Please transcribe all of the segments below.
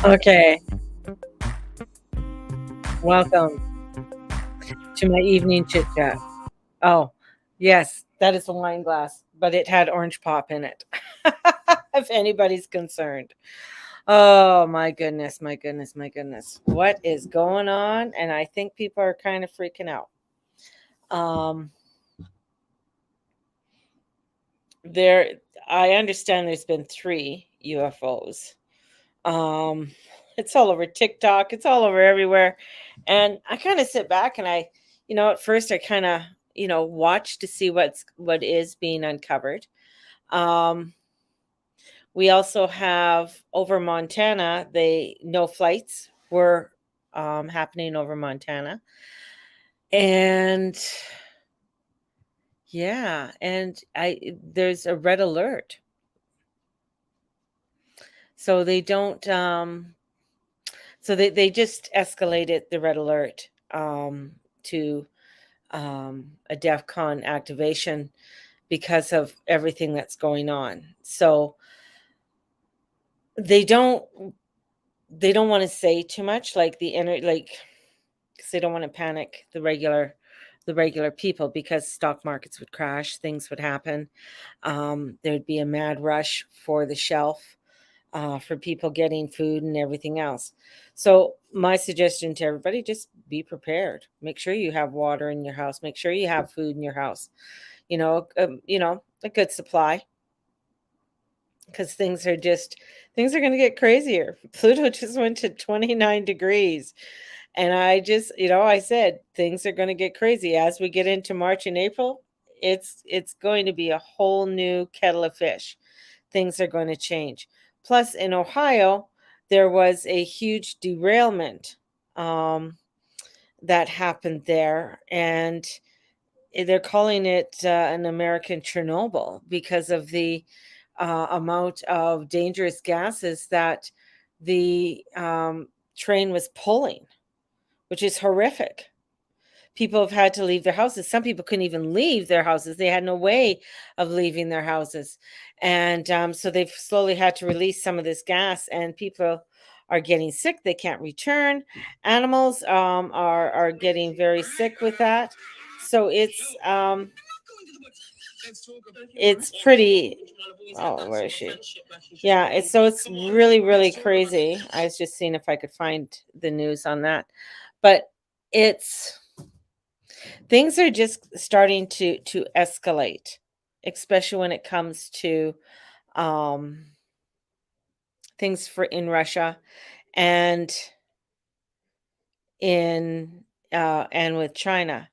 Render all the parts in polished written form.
Okay, welcome to my evening chit chat. Oh, yes, that is a wine glass, but it had orange pop in it. If anybody's concerned. Oh my goodness, my goodness, my goodness. What is going on? And I think people are kind of freaking out. Um there I understand there's been 3 UFOs. Um it's all over TikTok, it's all over everywhere. And I kind of sit back and at first I kind of, watch to see what is being uncovered. Um we also have over Montana, they no flights were happening over Montana. And yeah, and I there's a red alert. So they don't so they just escalated the red alert to a DEFCON activation because of everything that's going on. So they don't they don't want to say too much, like the inner like, because they don't want to panic the regular people, because stock markets would crash, things would happen. There'd be a mad rush for the shelf, for people getting food and everything else. So my suggestion to everybody: just be prepared. Make sure you have water in your house. Make sure you have food in your house. A good supply, because things are going to get crazier. Pluto just went to 29 degrees. And I said things are going to get crazy as we get into March and April. It's going to be a whole new kettle of fish. Things are going to change. Plus, in Ohio, there was a huge derailment that happened there, and they're calling it an American Chernobyl because of the amount of dangerous gases that the train was pulling, which is horrific. People have had to leave their houses. Some people couldn't even leave their houses. They had no way of leaving their houses. And so they've slowly had to release some of this gas, and people are getting sick. They can't return. Animals are getting very sick with that. So it's pretty. Oh, where is she? Yeah, it's really, really crazy. I was just seeing if I could find the news on that. But it's things are just starting to escalate, especially when it comes to um things for in Russia, and in and with China.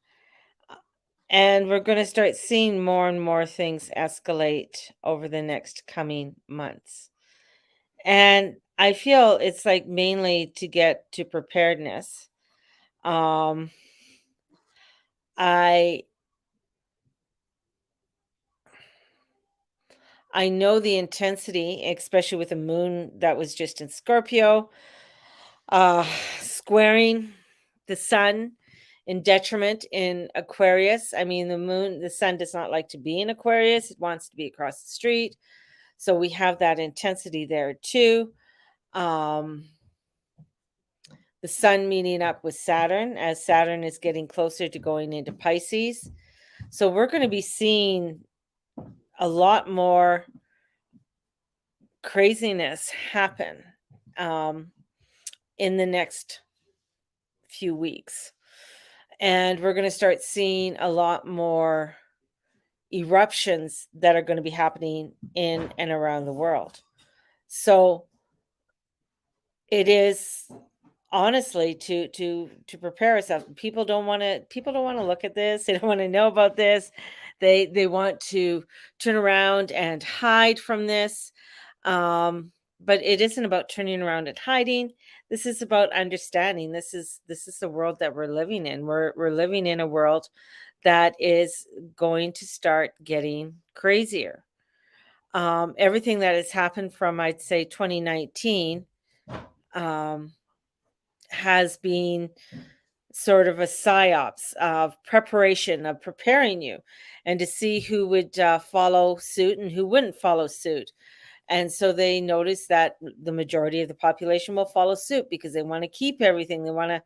And we're going to start seeing more and more things escalate over the next coming months. And I feel it's like mainly to get to preparedness. Um I I know the intensity, especially with the moon that was just in Scorpio, uh, squaring the sun in detriment in Aquarius. I mean, the sun does not like to be in Aquarius, it wants to be across the street. So we have that intensity there too. Um, the sun meeting up with Saturn as Saturn is getting closer to going into Pisces. So we're going to be seeing a lot more craziness happen um, in the next few weeks. And we're going to start seeing a lot more eruptions that are going to be happening in and around the world. So it is honestly to prepare ourselves. People don't want to look at this. They don't want to know about this. They want to turn around and hide from this. Um, but it isn't about turning around and hiding. This is about understanding. This is the world that we're living in. We're living in a world that is going to start getting crazier. Everything that has happened from, I'd say, 2019 um, has been sort of a psyops of preparation, of preparing you, and to see who would follow suit and who wouldn't follow suit. And so they notice that the majority of the population will follow suit because they want to keep everything. They want to,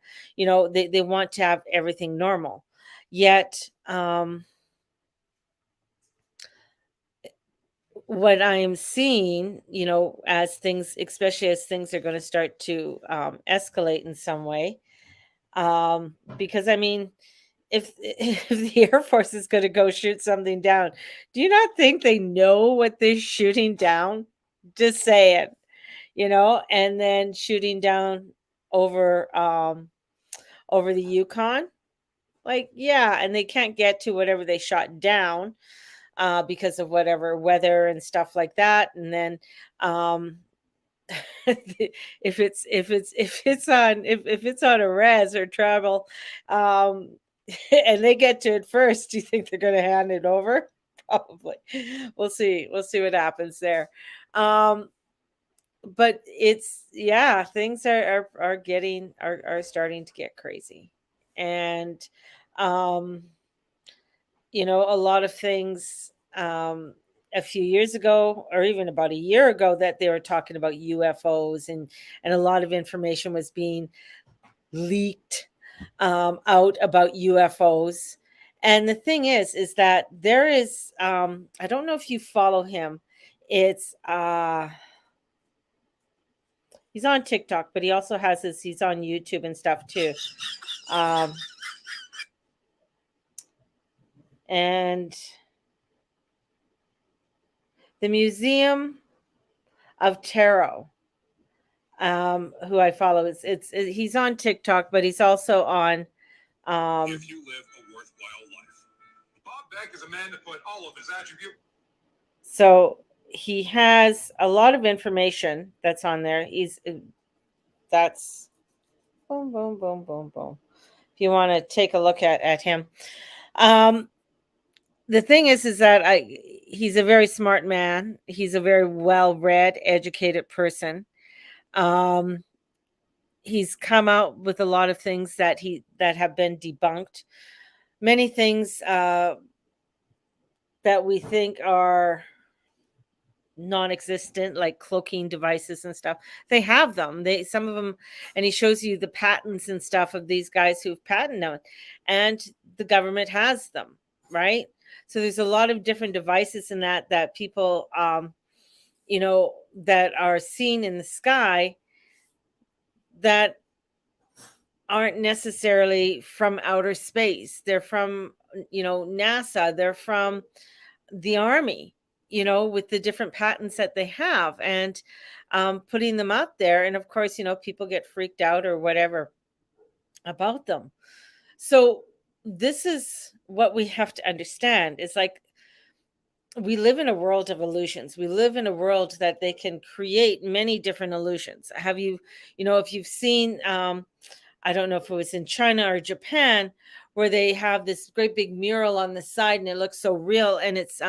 they want to have everything normal. Yet, what I am seeing, as things, especially as things are going to start to escalate in some way, because I mean, if if the Air Force is going to go shoot something down, do you not think they know what they're shooting down? Just saying, and then shooting down over over the Yukon, like, yeah, and they can't get to whatever they shot down because of whatever weather and stuff like that, and then um if it's on a res or travel, um and they get to it first, do you think they're going to hand it over? Probably. We'll see what happens there. um but it's, yeah, things are getting are starting to get crazy. And um a lot of things, a few years ago or even about a year ago, that they were talking about UFOs, and a lot of information was being leaked out about UFOs. And the thing is that there is, I don't know if you follow him. It's he's on TikTok, but he also has his, he's on YouTube and stuff too. Um, and the Museum of Tarot, who I follow, he's on TikTok, but he's also on. If you live a worthwhile life, Bob Beck is a man to put all of his attributes. So he has a lot of information that's on there. That's boom, boom, boom, boom, boom. If you want to take a look at him, um, the thing is that he's a very smart man. He's a very well-read, educated person. Um, he's come out with a lot of things that have been debunked. Many things that we think are non-existent, like cloaking devices and stuff, they have them, some of them. And he shows you the patents and stuff of these guys who've patented them, and the government has them, right? So there's a lot of different devices in that people, that are seen in the sky, that aren't necessarily from outer space. They're from, NASA. They're from the army, with the different patents that they have, and putting them out there. And of course, people get freaked out or whatever about them. So this is what we have to understand. It's like, we live in a world of illusions. We live in a world that they can create many different illusions. Have you, if you've seen, I don't know if it was in China or Japan, where they have this great big mural on the side and it looks so real, and it's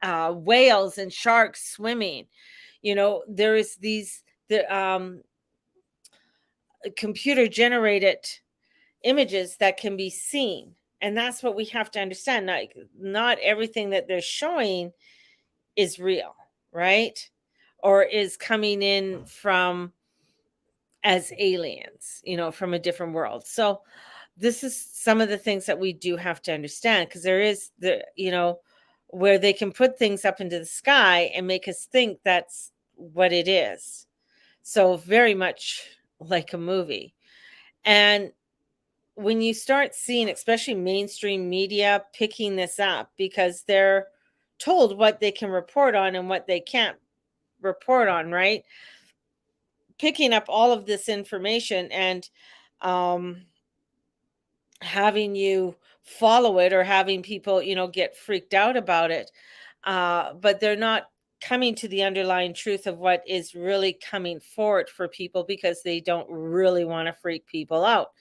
whales and sharks swimming. There is the computer generated images that can be seen, and that's what we have to understand. Not everything that they're showing is real, right? Or is coming in from as aliens, from a different world. So this is some of the things that we do have to understand, because there is where they can put things up into the sky and make us think that's what it is. So very much like a movie. And when you start seeing, especially mainstream media, picking this up, because they're told what they can report on and what they can't report on, right? Picking up all of this information and um, having you follow it, or having people, get freaked out about it. But they're not coming to the underlying truth of what is really coming forward for people, because they don't really want to freak people out.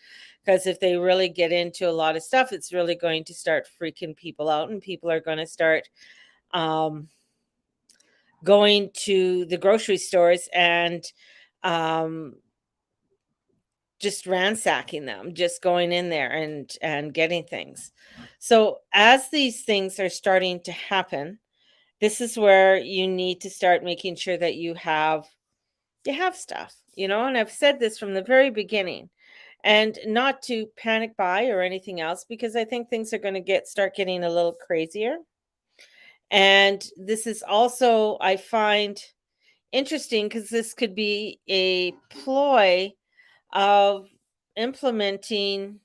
Because if they really get into a lot of stuff, it's really going to start freaking people out, and people are going to start um, going to the grocery stores and um, just ransacking them, just going in there and getting things. So as these things are starting to happen, this is where you need to start making sure that you have stuff, and I've said this from the very beginning, and not to panic buy or anything else, because I think things are going to start getting a little crazier. And this is also, I find, interesting, because this could be a ploy of implementing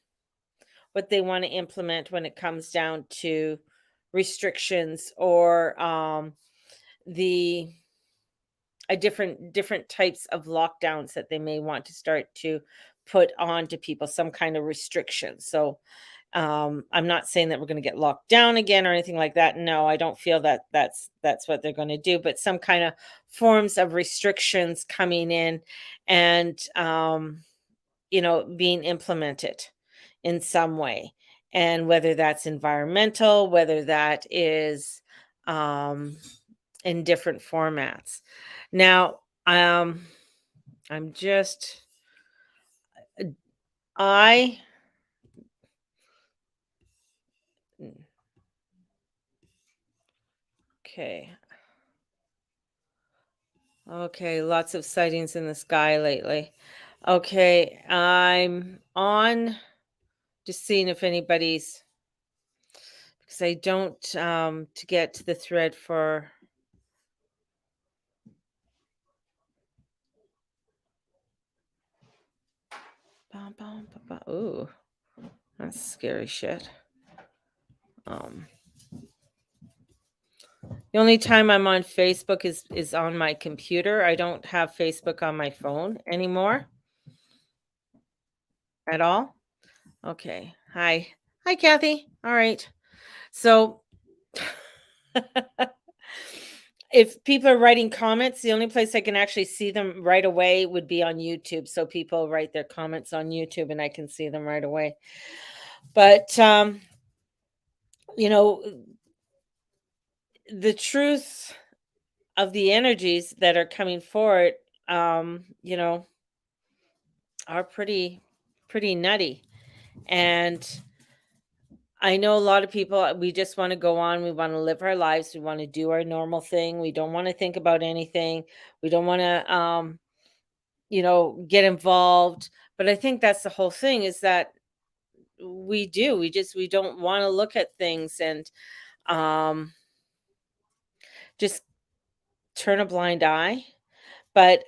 what they want to implement when it comes down to restrictions, or the different types of lockdowns that they may want to start to put on to people, some kind of restriction. So I'm not saying that we're going to get locked down again or anything like that. No, I don't feel that that's what they're going to do, but some kind of forms of restrictions coming in, and being implemented in some way. And whether that's environmental, whether that is um in different formats. Now, I'm just I okay. Okay, lots of sightings in the sky lately. Okay, I'm on, just seeing if anybody's, because I don't to get to the thread for ooh, that's scary shit. Um the only time I'm on Facebook is on my computer. I don't have Facebook on my phone anymore at all. Okay. Hi. Hi, Kathy. All right. So if people are writing comments, the only place I can actually see them right away would be on YouTube. So people write their comments on YouTube and I can see them right away. But you know, the truth of the energies that are coming forward, um, you know, are pretty nutty. And I know a lot of people, we just want to go on, we want to live our lives, we want to do our normal thing, we don't want to think about anything, we don't want to get involved. But I think that's the whole thing, is that we don't want to look at things, and um just turn a blind eye. But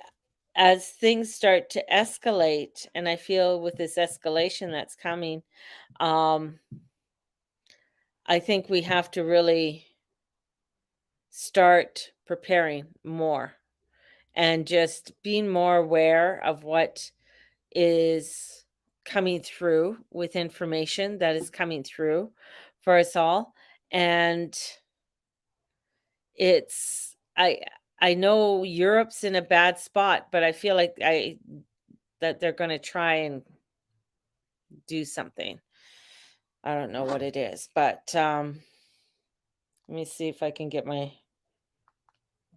as things start to escalate, and I feel with this escalation that's coming, um I think we have to really start preparing more, and just being more aware of what is coming through, with information that is coming through for us all. And it's I know Europe's in a bad spot, but I feel like I that they're going to try and do something. I don't know what it is, but let me see if I can get my,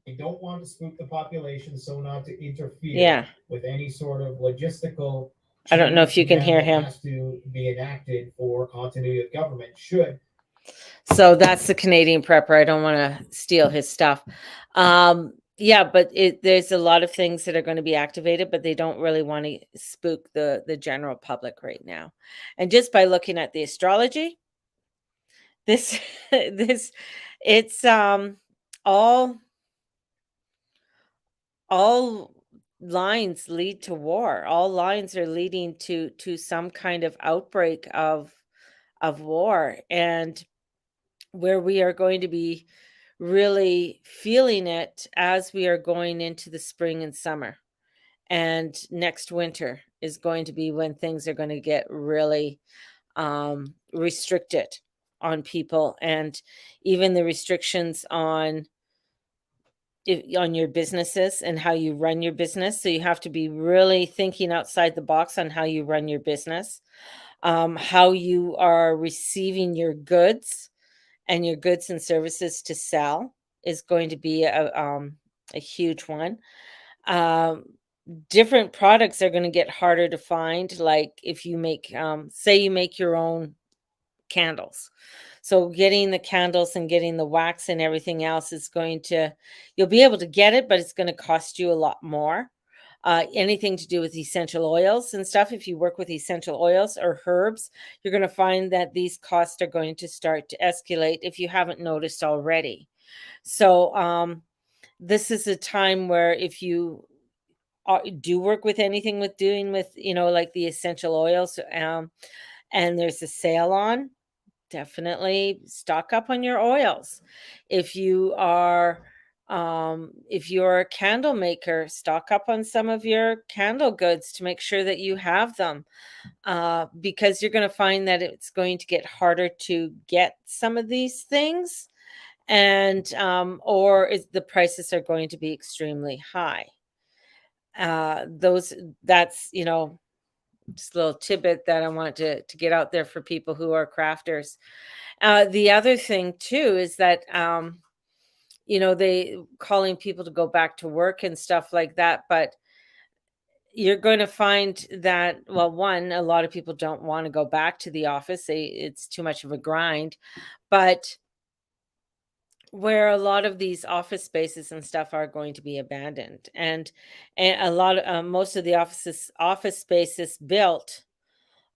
I don't want to spook the population, so not to interfere yeah. with any sort of logistical I don't know change if you can then hear that him. has to be enacted for continuity of government should. So that's the Canadian prepper. I don't want to steal his stuff. Yeah, but there's a lot of things that are going to be activated, but they don't really want to spook the general public right now. And just by looking at the astrology, this this it's all all lines lead to war. All lines are leading to some kind of outbreak of war, and where we are going to be really feeling it as we are going into the spring and summer. And next winter is going to be when things are going to get really restricted on people, and even the restrictions on your businesses and how you run your business. So you have to be really thinking outside the box on how you run your business, how you are receiving your goods, and your goods and services to sell is going to be a huge one. Um, different products are going to get harder to find. Like if you make, say, you make your own candles. So getting the candles and getting the wax and everything else is going to, you'll be able to get it, but it's going to cost you a lot more. Anything to do with essential oils and stuff, if you work with essential oils or herbs, you're going to find that these costs are going to start to escalate if you haven't noticed already. So, this is a time where if you do work with anything with doing with, like the essential oils, and there's a sale on, definitely stock up on your oils. If you are if you're a candle maker, stock up on some of your candle goods to make sure that you have them, because you're going to find that it's going to get harder to get some of these things, and or the prices are going to be extremely high. Those That's, just a little tidbit that I want to get out there for people who are crafters. The other thing too is that, they calling people to go back to work and stuff like that, but you're going to find that, well, one, a lot of people don't want to go back to the office. It's too much of a grind, but where a lot of these office spaces and stuff are going to be abandoned, and a lot of, most of the office spaces built,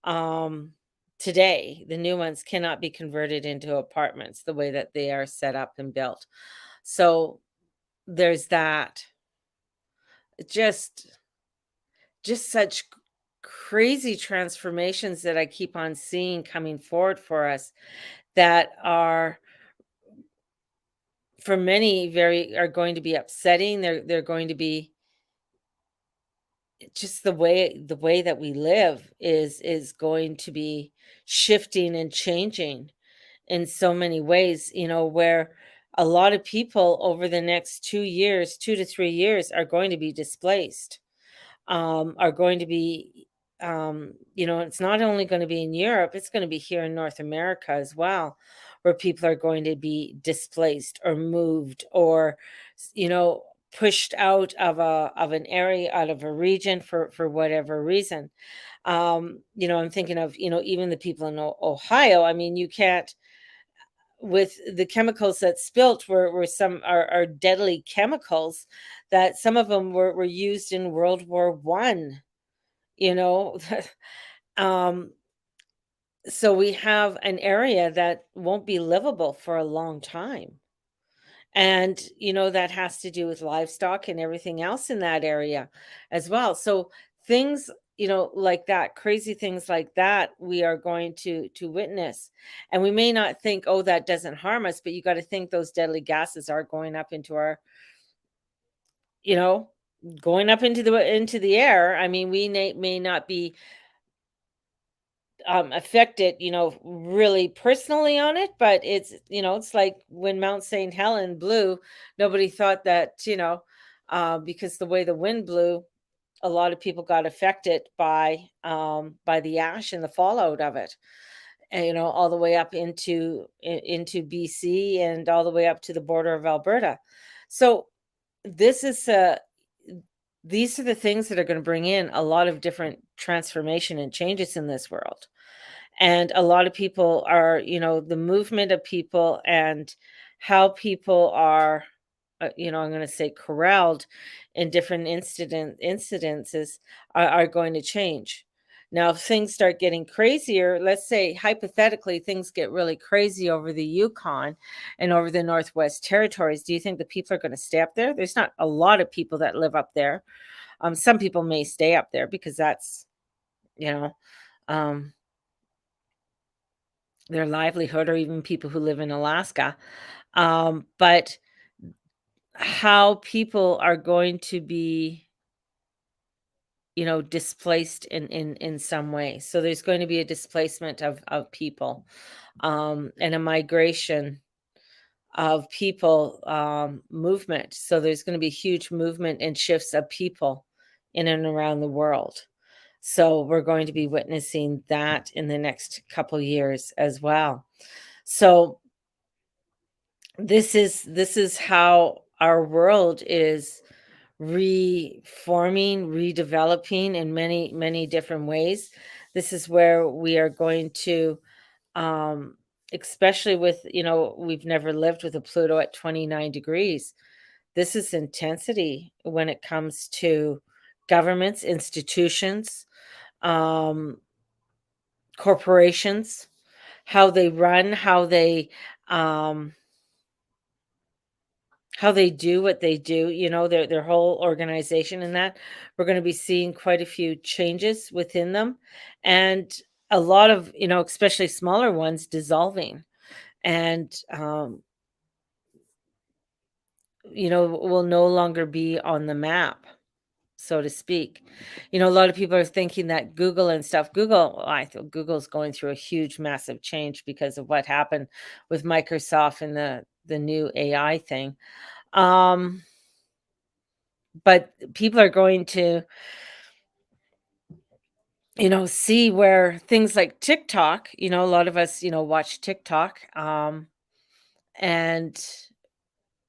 um today, the new ones cannot be converted into apartments the way that they are set up and built. So there's that. Just just such crazy transformations that I keep on seeing coming forward for us, that are, for many, very are going to be upsetting. They're going to be, just the way that we live is going to be shifting and changing in so many ways, where a lot of people over the next 2 years, 2 to 3 years, are going to be displaced, are going to be, it's not only going to be in Europe, it's going to be here in North America as well, where people are going to be displaced or moved, or, pushed out of an area, out of a region, for whatever reason. I'm thinking of, even the people in Ohio. I mean, you can't, with the chemicals that spilt, were some are deadly chemicals, that some of them were used in World War I, you know. um so we have an area that won't be livable for a long time, and that has to do with livestock and everything else in that area as well. So things, like that, crazy things like that, we are going to witness. And we may not think, oh, that doesn't harm us, but you got to think those deadly gases are going up into our, you know going up into the air. I mean, we may not be affected, really personally on it, but it's like when Mount St. Helen blew, nobody thought that, because the way the wind blew, a lot of people got affected by the ash and the fallout of it, and, all the way up into BC, and all the way up to the border of Alberta. So this is these are the things that are going to bring in a lot of different transformation and changes in this world. And a lot of people are, the movement of people and how people are, I'm going to say, corralled in different incidences, are going to change. Now, if things start getting crazier, let's say hypothetically things get really crazy over the Yukon and over the Northwest Territories, do you think the people are going to stay up there? There's not a lot of people that live up there. Some people may stay up there because that's, you know, um, their livelihood, or even people who live in Alaska. But how people are going to be, displaced in some way. So there's going to be a displacement of people, and a migration of people, movement. So there's going to be huge movement and shifts of people in and around the world. So we're going to be witnessing that in the next couple years as well. So this is how our world is reforming, redeveloping in many, many different ways. This is where we are going to, um, especially with, we've never lived with a Pluto at 29 degrees. This is intensity when it comes to governments, institutions, um, corporations, how they run, um, how they do what they do, their whole organization and that. We're gonna be seeing quite a few changes within them, and a lot of, especially smaller ones dissolving, and, will no longer be on the map, so to speak. A lot of people are thinking that Google and stuff I feel Google's going through a huge, massive change because of what happened with Microsoft and the new AI thing. Um But people are going to, see where things like TikTok, a lot of us, watch TikTok, and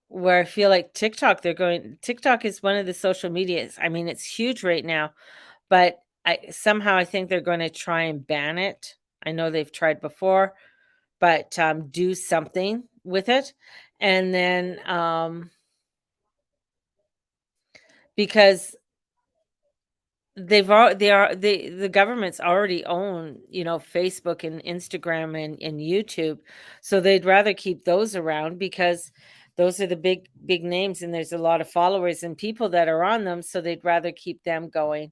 where I feel like TikTok is one of the social medias. I mean, it's huge right now, but I think they're gonna try and ban it. I know they've tried before, but, do something with it, and then, because the governments already own, Facebook and Instagram and YouTube, so they'd rather keep those around because those are the big names, and there's a lot of followers and people that are on them, so they'd rather keep them going,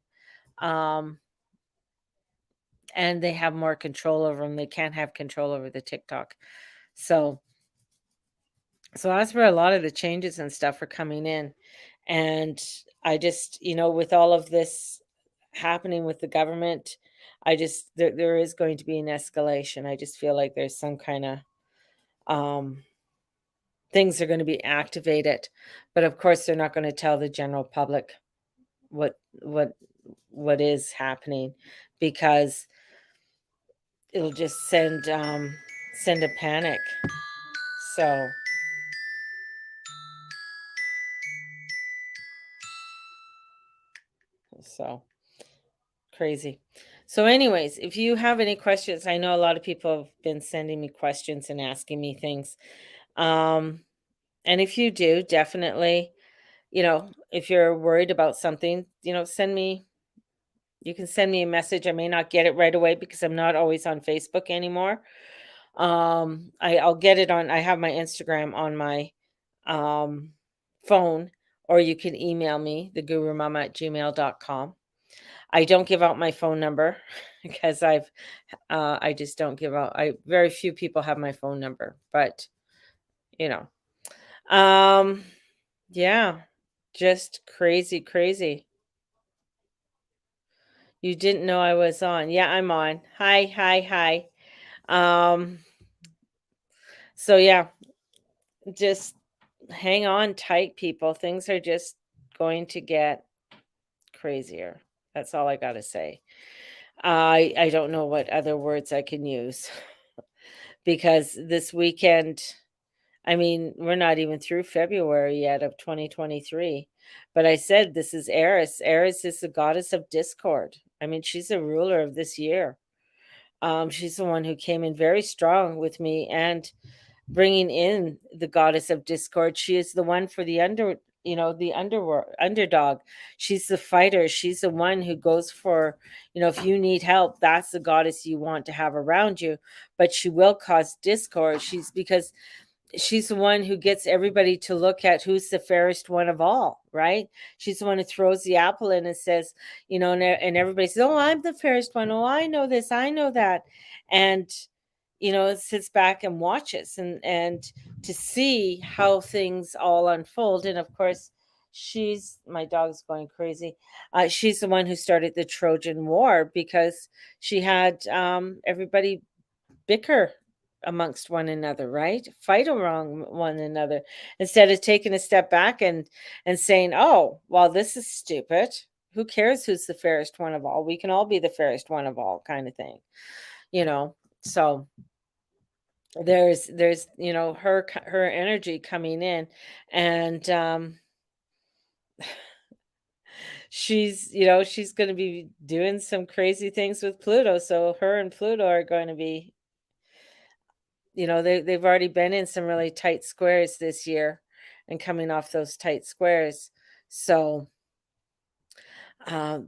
um, and they have more control over them. They can't have control over the TikTok. So so that's where a lot of the changes and stuff are coming in, and I just, with all of this happening with the government, there is going to be an escalation. I just feel like there's some kinda, um things are gonna be activated, but of course, they're not gonna tell the general public what what what is happening because it'll just send a panic. So so crazy. So anyways, if you have any questions, I know a lot of people have been sending me questions and asking me things. Um, and if you do, definitely, if you're worried about something, you can send me a message. I may not get it right away because I'm not always on Facebook anymore. I'll get it I have my Instagram on my um phone, or you can email me, thegurumama@gmail.com. I don't give out my phone number because I just don't give out. I Very few people have my phone number, but you know. Um yeah, just crazy, crazy. You didn't know I was on. Yeah, I'm on. Hi, hi, hi. Um so yeah, just hang on tight, people. Things are just going to get crazier. That's all I got to say. I don't know what other words I can use because this weekend, I mean, we're not even through February yet of 2023. But I said this is Eris. Eris is the goddess of discord. I mean, she's the ruler of this year. She's the one who came in very strong with me and bringing in the goddess of discord. She is the one for the underdog. She's the fighter. She's the one who goes for, if you need help, that's the goddess you want to have around you. But she will cause discord. She's the one who gets everybody to look at who's the fairest one of all, right? She's the one who throws the apple in and says, and everybody says, "Oh, I'm the fairest one. Oh, I know this, I know that." And sits back and watches and to see how things all unfold. And of course, she's my dog's going crazy. She's the one who started the Trojan War because she had everybody bicker amongst one another, right? Fight around one another instead of taking a step back and saying, "Oh, well, this is stupid. Who cares who's the fairest one of all? We can all be the fairest one of all," kind of thing, you know. So there's her energy coming in, and she's she's going to be doing some crazy things with Pluto. So her and Pluto are going to be, they've already been in some really tight squares this year and coming off those tight squares. So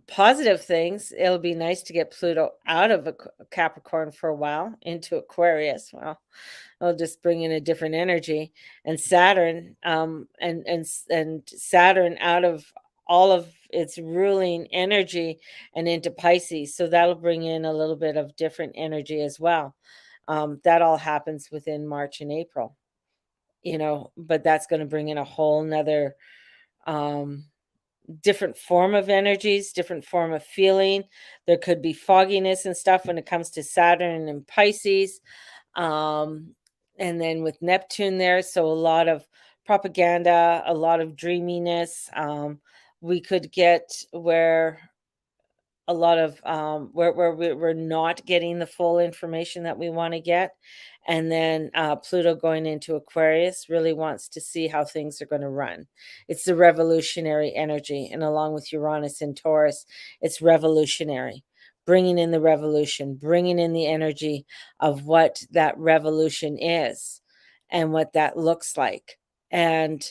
positive things. It'll be nice to get Pluto out of Capricorn for a while into Aquarius. Well, it'll just bring in a different energy, and Saturn, and Saturn out of all of its ruling energy and into Pisces. So that'll bring in a little bit of different energy as well. That all happens within March and April, but that's going to bring in a whole nother um, different form of energies, different form of feeling. There could be fogginess and stuff when it comes to Saturn and Pisces. Um, and then with Neptune there, so a lot of propaganda, a lot of dreaminess. We could get where a lot of where we're not getting the full information that we want to get. And then Pluto going into Aquarius really wants to see how things are going to run. It's the revolutionary energy, and along with Uranus and Taurus, it's revolutionary, bringing in the revolution, bringing in the energy of what that revolution is and what that looks like. And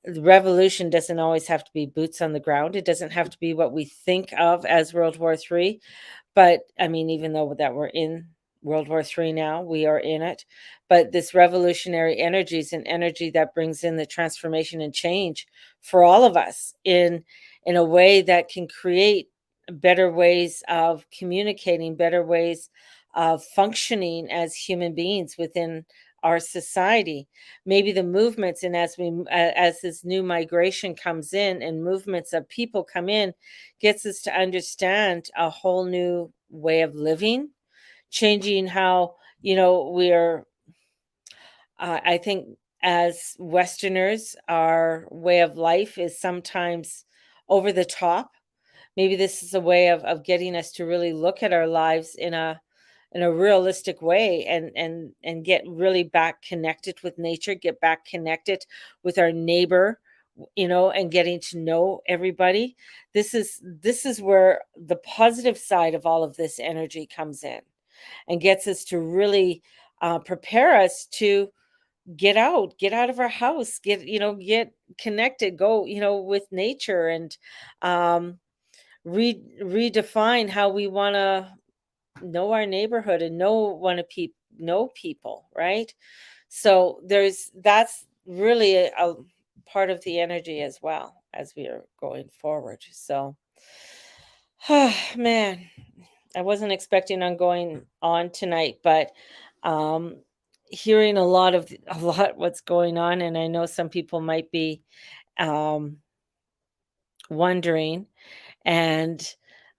the revolution doesn't always have to be boots on the ground. It doesn't have to be what we think of as World War III. But I mean, even though that we're in World War III now, we are in it. But this revolutionary energy is an energy that brings in the transformation and change for all of us in a way that can create better ways of communicating, better ways of functioning as human beings within our society. Maybe the movements, and as this new migration comes in and movements of people come in, gets us to understand a whole new way of living, changing how we're I think as Westerners, our way of life is sometimes over the top. Maybe this is a way of getting us to really look at our lives in a realistic way, and get really back connected with nature, get back connected with our neighbor, and getting to know everybody. This is where the positive side of all of this energy comes in and gets us to really prepare us to get out of our house, get connected, go with nature, and um redefine how we want to know our neighborhood and know people, right? So that's really a part of the energy as well as we are going forward. So man, I wasn't expecting on going on tonight, but um hearing a lot what's going on, and I know some people might be um wondering. And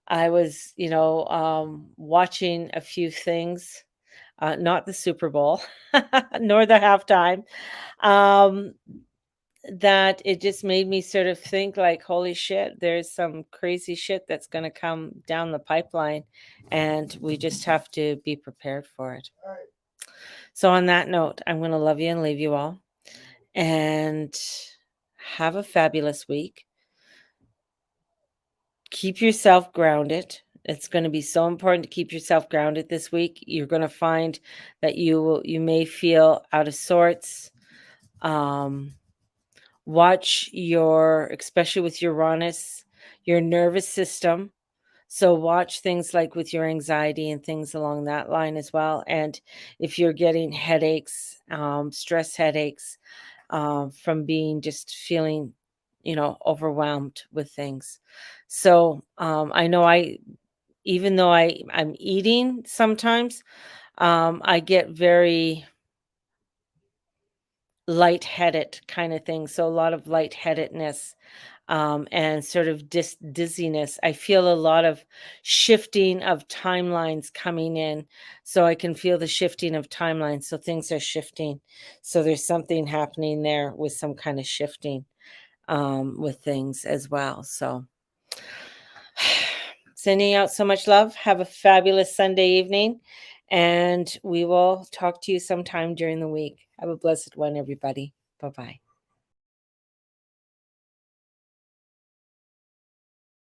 I was, watching a few things, not the Super Bowl, nor the halftime. Um, that it just made me sort of think like, holy shit, there's some crazy shit that's going to come down the pipeline, and we just have to be prepared for it. So, on that note, I'm going to love you and leave you all, and have a fabulous week. Keep yourself grounded. It's going to be so important to keep yourself grounded this week. You're going to find that you may feel out of sorts. Um, watch especially with Uranus, your nervous system. So watch things like with your anxiety and things along that line as well. And if you're getting headaches, stress headaches, from being just feeling, overwhelmed with things. So I know even though I'm eating sometimes, I get very lightheaded kind of thing. So a lot of lightheadedness, and sort of dizziness. I feel a lot of shifting of timelines coming in. So I can feel the shifting of timelines. So things are shifting. So there's something happening there with some kind of shifting with things as well. So sending out so much love. Have a fabulous Sunday evening, and we will talk to you sometime during the week. Have a blessed one, everybody. Bye bye.